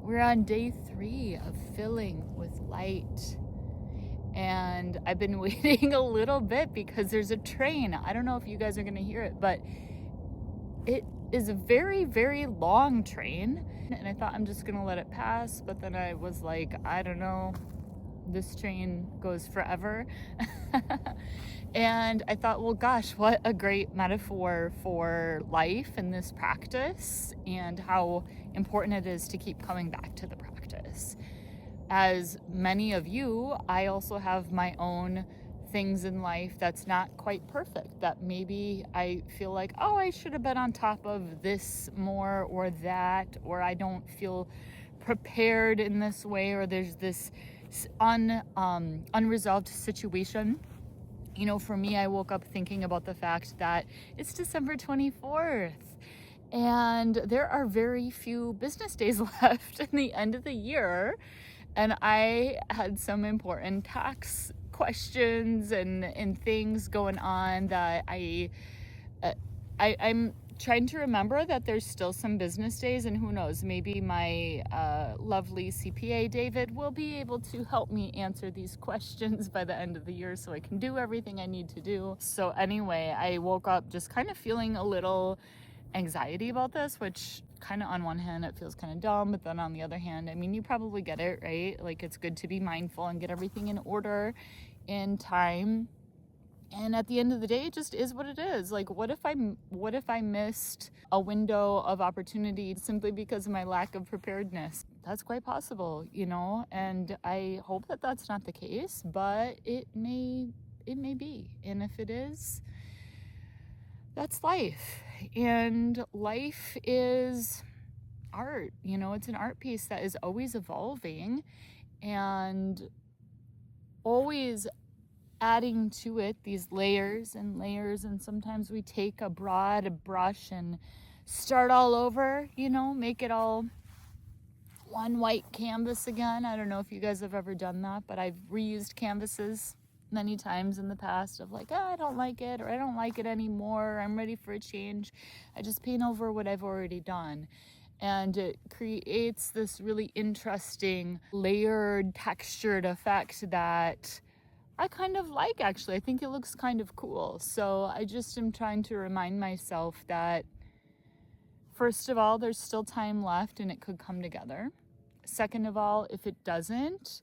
We're on day 3 of filling with light. And I've been waiting a little bit because there's a train. I don't know if you guys are going to hear it, but it is a very, very long train. And I thought I'm just going to let it pass. But then I was like, I don't know, this train goes forever. And I thought, well, gosh, what a great metaphor for life and this practice and how important it is to keep coming back to the practice. As many of you, I also have my own things in life that's not quite perfect, that maybe I feel like, oh, I should have been on top of this more or that, or I don't feel prepared in this way, or there's this unresolved situation. You know, for me, I woke up thinking about the fact that it's December 24th and there are very few business days left in the end of the year. And I had some important tax questions and things going on that I'm trying to remember that there's still some business days, and who knows, maybe my lovely CPA David will be able to help me answer these questions by the end of the year so I can do everything I need to do. So anyway, I woke up just kind of feeling a little anxiety about this, which kind of on one hand it feels kind of dumb, but then on the other hand, I mean, you probably get it, right? Like, it's good to be mindful and get everything in order in time. And at the end of the day, it just is what it is. Like, what if I missed a window of opportunity simply because of my lack of preparedness? That's quite possible, you know, and I hope that that's not the case, but it may be. And if it is, that's life. And life is art, you know, it's an art piece that is always evolving and always adding to it these layers and layers. And sometimes we take a broad brush and start all over, you know, make it all one white canvas again. I don't know if you guys have ever done that, but I've reused canvases many times in the past of like, oh, I don't like it, or I don't like it anymore, I'm ready for a change. I just paint over what I've already done. And it creates this really interesting layered, textured effect that I kind of like, actually. I think it looks kind of cool. So I just am trying to remind myself that, first of all, there's still time left and it could come together. Second of all, if it doesn't,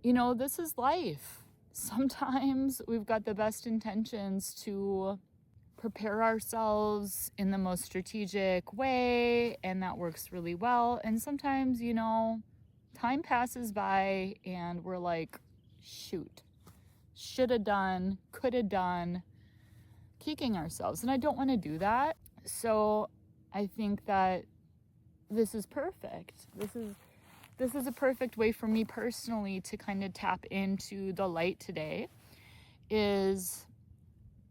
you know, this is life. Sometimes we've got the best intentions to prepare ourselves in the most strategic way, and that works really well. And sometimes, you know, time passes by and we're like, shoot, should have done, could have done, kicking ourselves. And I don't want to do that. So I think that this is perfect. This is a perfect way for me personally to kind of tap into the light today. Is,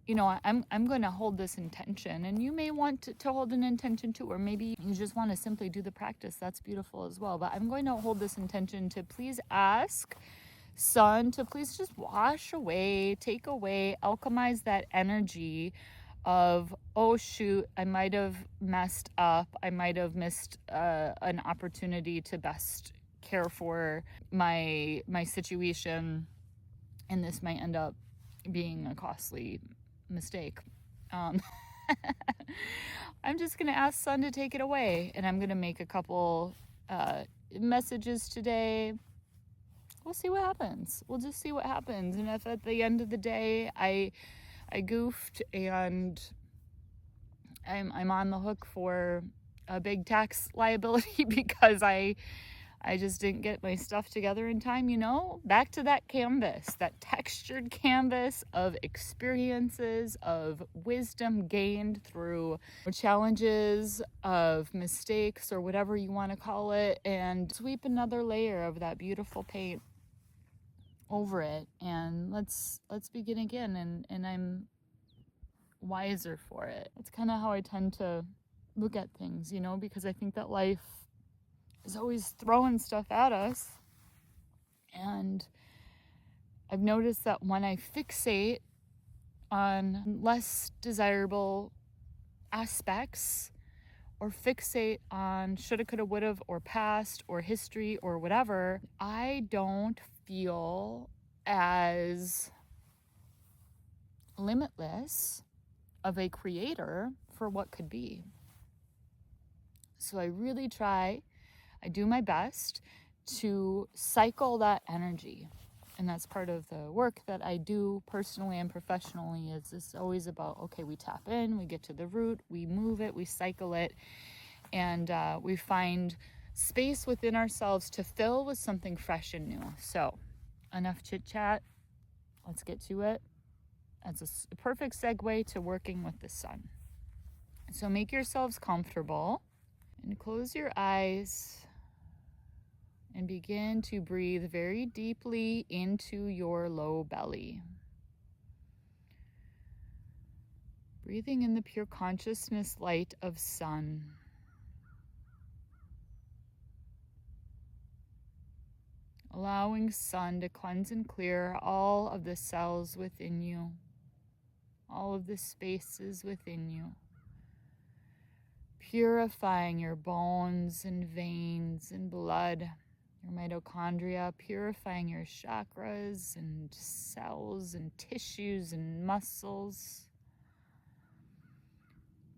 you know, I'm going to hold this intention, and you may want to hold an intention too, or maybe you just want to simply do the practice. That's beautiful as well. But I'm going to hold this intention to please ask Sun to please just wash away, take away, alchemize that energy of, oh shoot, I might have messed up, I might have missed an opportunity to best care for my situation, and this might end up being a costly mistake. I'm just gonna ask Sun to take it away, and I'm gonna make a couple messages today. We'll see what happens. We'll just see what happens. And if at the end of the day I goofed and I'm on the hook for a big tax liability because I just didn't get my stuff together in time, you know, back to that canvas, that textured canvas of experiences, of wisdom gained through challenges, of mistakes, or whatever you want to call it, and sweep another layer of that beautiful paint over it, and let's begin again. And I'm wiser for it. It's kind of how I tend to look at things, you know, because I think that life is always throwing stuff at us, and I've noticed that when I fixate on less desirable aspects or fixate on shoulda, coulda, woulda, or past, or history, or whatever, I don't feel as limitless of a creator for what could be. So I really try, I do my best to cycle that energy. And that's part of the work that I do personally and professionally. Is it's always about, okay, we tap in, we get to the root, we move it, we cycle it, and we find space within ourselves to fill with something fresh and new. So enough chit chat, let's get to it. That's a perfect segue to working with the sun. So make yourselves comfortable and close your eyes and begin to breathe very deeply into your low belly. Breathing in the pure consciousness light of sun. Allowing sun to cleanse and clear all of the cells within you, all of the spaces within you. Purifying your bones and veins and blood, your mitochondria, purifying your chakras and cells and tissues and muscles.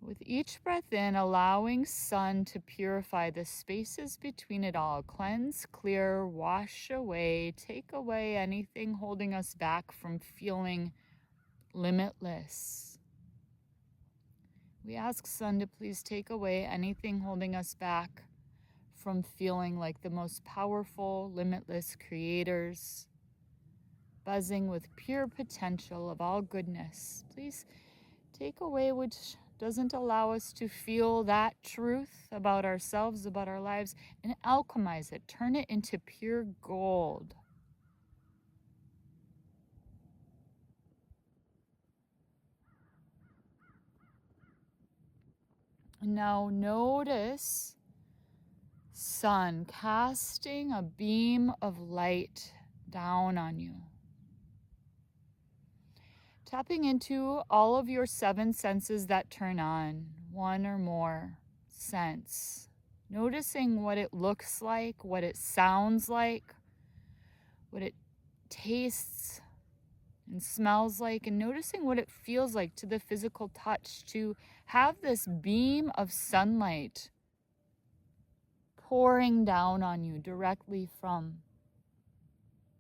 With each breath in, allowing sun to purify the spaces between it all. Cleanse, clear, wash away, take away anything holding us back from feeling limitless. We ask sun to please take away anything holding us back from feeling like the most powerful, limitless creators, buzzing with pure potential of all goodness. Please take away which doesn't allow us to feel that truth about ourselves, about our lives, and alchemize it. Turn it into pure gold. And now notice sun casting a beam of light down on you. Tapping into all of your 7 senses that turn on, 1 or more sense. Noticing what it looks like, what it sounds like, what it tastes and smells like, and noticing what it feels like to the physical touch, to have this beam of sunlight pouring down on you directly from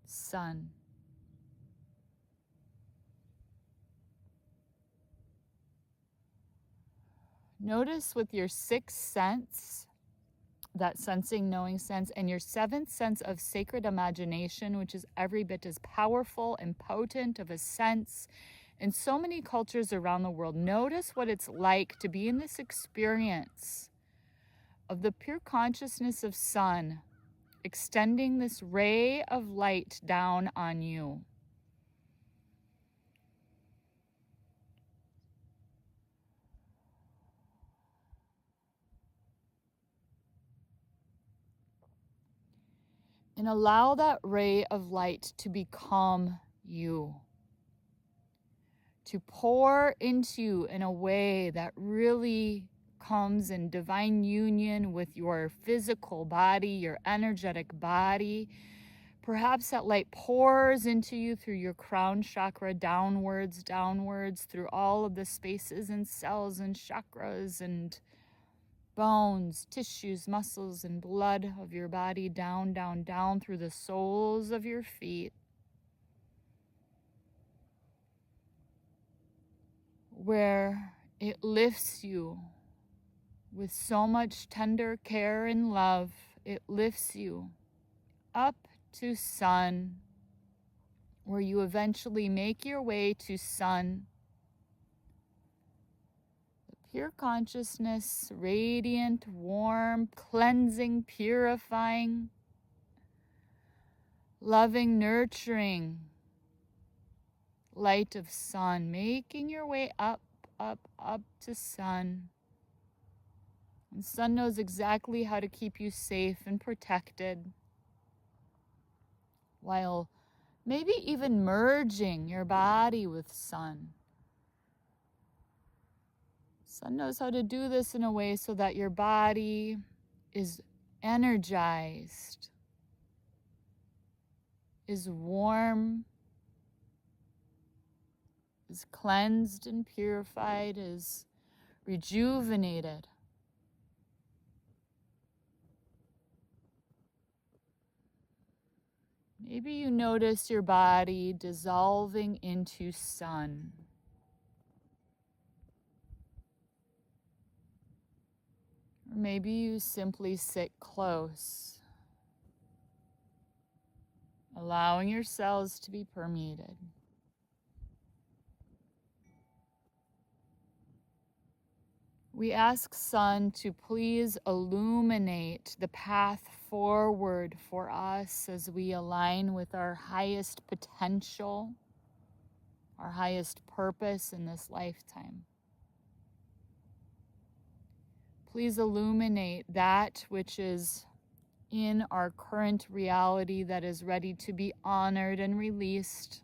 sun. Notice with your 6th sense, that sensing, knowing sense, and your 7th sense of sacred imagination, which is every bit as powerful and potent of a sense in so many cultures around the world. Notice what it's like to be in this experience of the pure consciousness of sun extending this ray of light down on you. And allow that ray of light to become you, to pour into you in a way that really comes in divine union with your physical body, your energetic body. Perhaps that light pours into you through your crown chakra, downwards, through all of the spaces and cells and chakras and bones, tissues, muscles, and blood of your body, down, down, down through the soles of your feet, where it lifts you with so much tender care and love. It lifts you up to sun, where you eventually make your way to sun. Pure consciousness, radiant, warm, cleansing, purifying, loving, nurturing light of sun, making your way up, up, up to sun. And sun knows exactly how to keep you safe and protected, while maybe even merging your body with sun. Sun knows how to do this in a way so that your body is energized, is warm, is cleansed and purified, is rejuvenated. Maybe you notice your body dissolving into sun. Or maybe you simply sit close, allowing your cells to be permeated. We ask Sun to please illuminate the path forward for us as we align with our highest potential, our highest purpose in this lifetime. Please illuminate that which is in our current reality that is ready to be honored and released.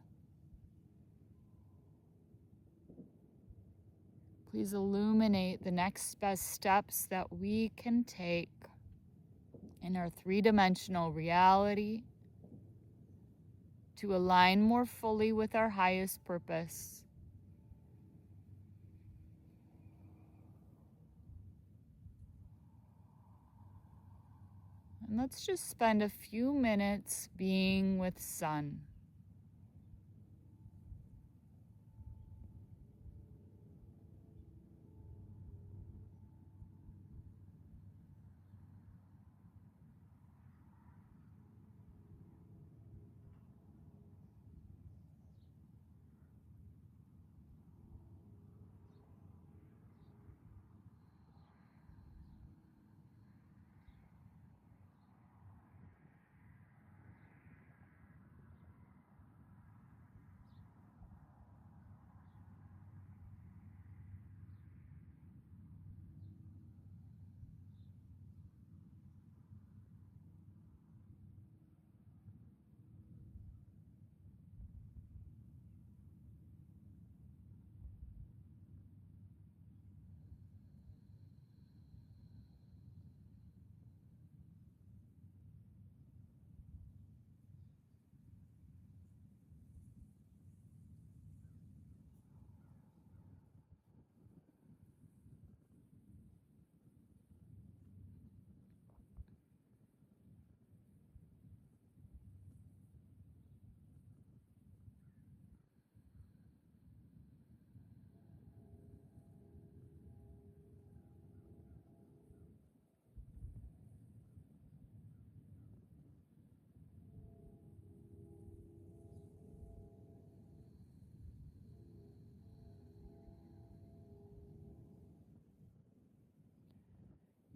Please illuminate the next best steps that we can take in our three-dimensional reality to align more fully with our highest purpose. And let's just spend a few minutes being with Sun.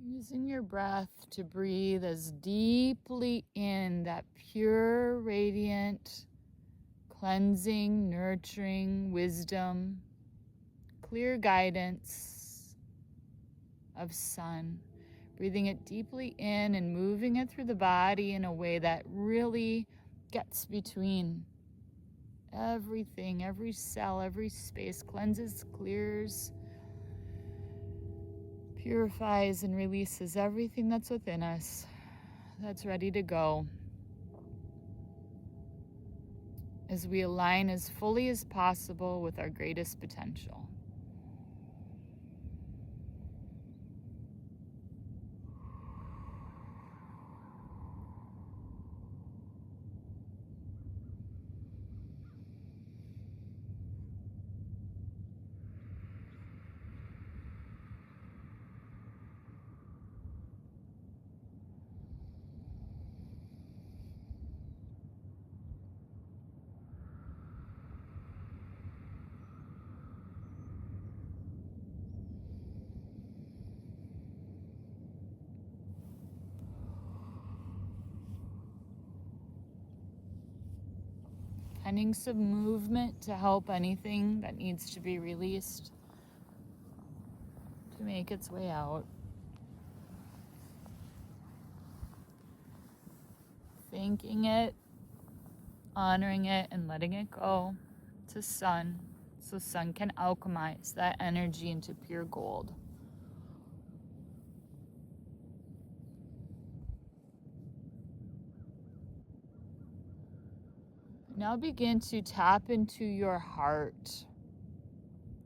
Using your breath to breathe as deeply in that pure, radiant, cleansing, nurturing wisdom, clear guidance of Sun. Breathing it deeply in and moving it through the body in a way that really gets between everything, every cell, every space, cleanses, clears, purifies and releases everything that's within us, that's ready to go, as we align as fully as possible with our greatest potential. Finding some movement to help anything that needs to be released to make its way out. Thanking it, honoring it, and letting it go to Sun. so sun can alchemize that energy into pure gold. Now begin to tap into your heart,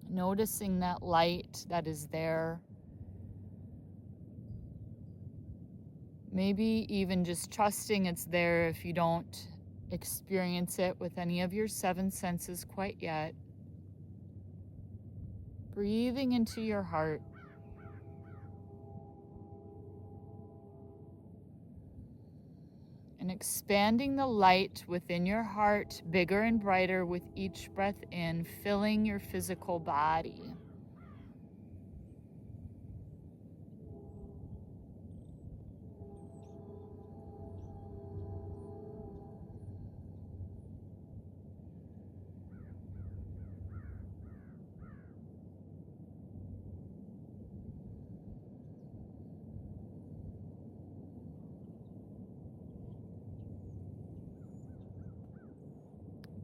noticing that light that is there. Maybe even just trusting it's there if you don't experience it with any of your 7 senses quite yet. Breathing into your heart. And expanding the light within your heart bigger and brighter with each breath in, filling your physical body.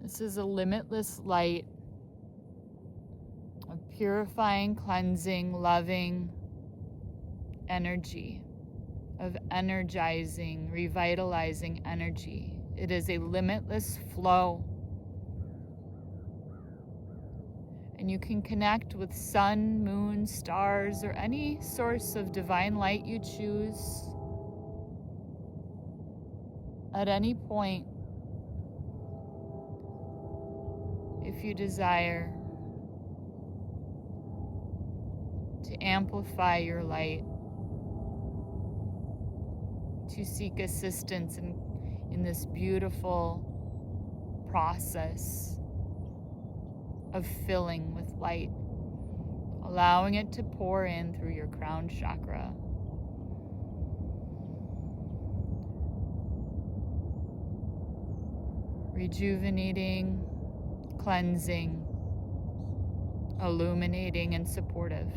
This is a limitless light of purifying, cleansing, loving energy, of energizing, revitalizing energy. It is a limitless flow. And you can connect with sun, moon, stars, or any source of divine light you choose at any point if you desire to amplify your light, to seek assistance in this beautiful process of filling with light, allowing it to pour in through your crown chakra. Rejuvenating, cleansing, illuminating, and supportive.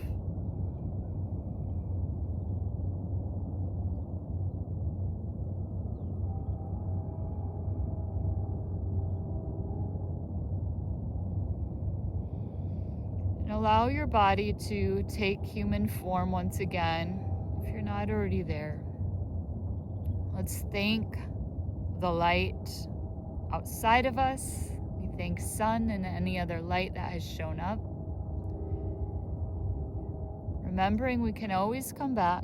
And allow your body to take human form once again, if you're not already there. Let's thank the light outside of us. We thank sun and any other light that has shown up. Remembering we can always come back.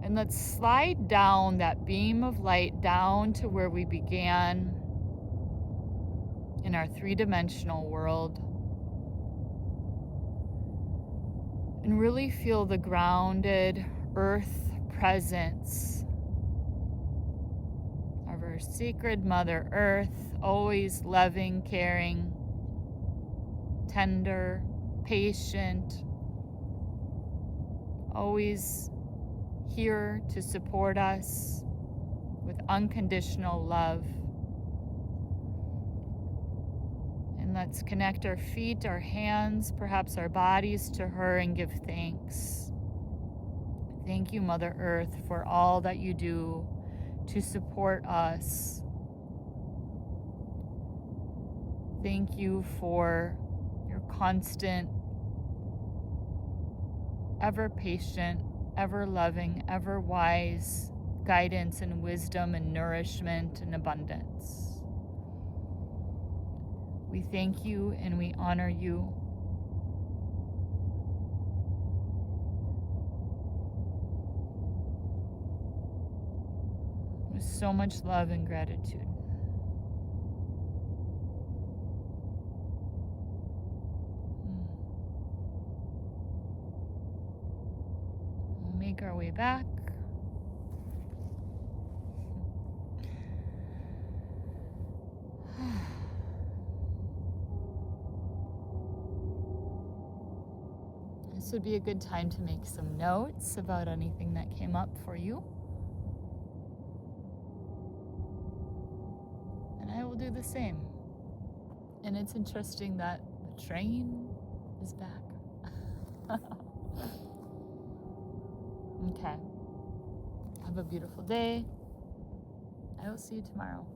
And let's slide down that beam of light down to where we began in our 3-dimensional world. And really feel the grounded earth presence of our sacred Mother Earth, always loving, caring, tender, patient, always here to support us with unconditional love. And let's connect our feet, our hands, perhaps our bodies to her and give thanks. Thank you, Mother Earth, for all that you do to support us. Thank you for your constant, ever patient, ever loving, ever wise guidance and wisdom and nourishment and abundance. We thank you and we honor you. With so much love and gratitude. We'll make our way back. This would be a good time to make some notes about anything that came up for you. And I will do the same. And it's interesting that the train is back. Okay. Have a beautiful day. I will see you tomorrow.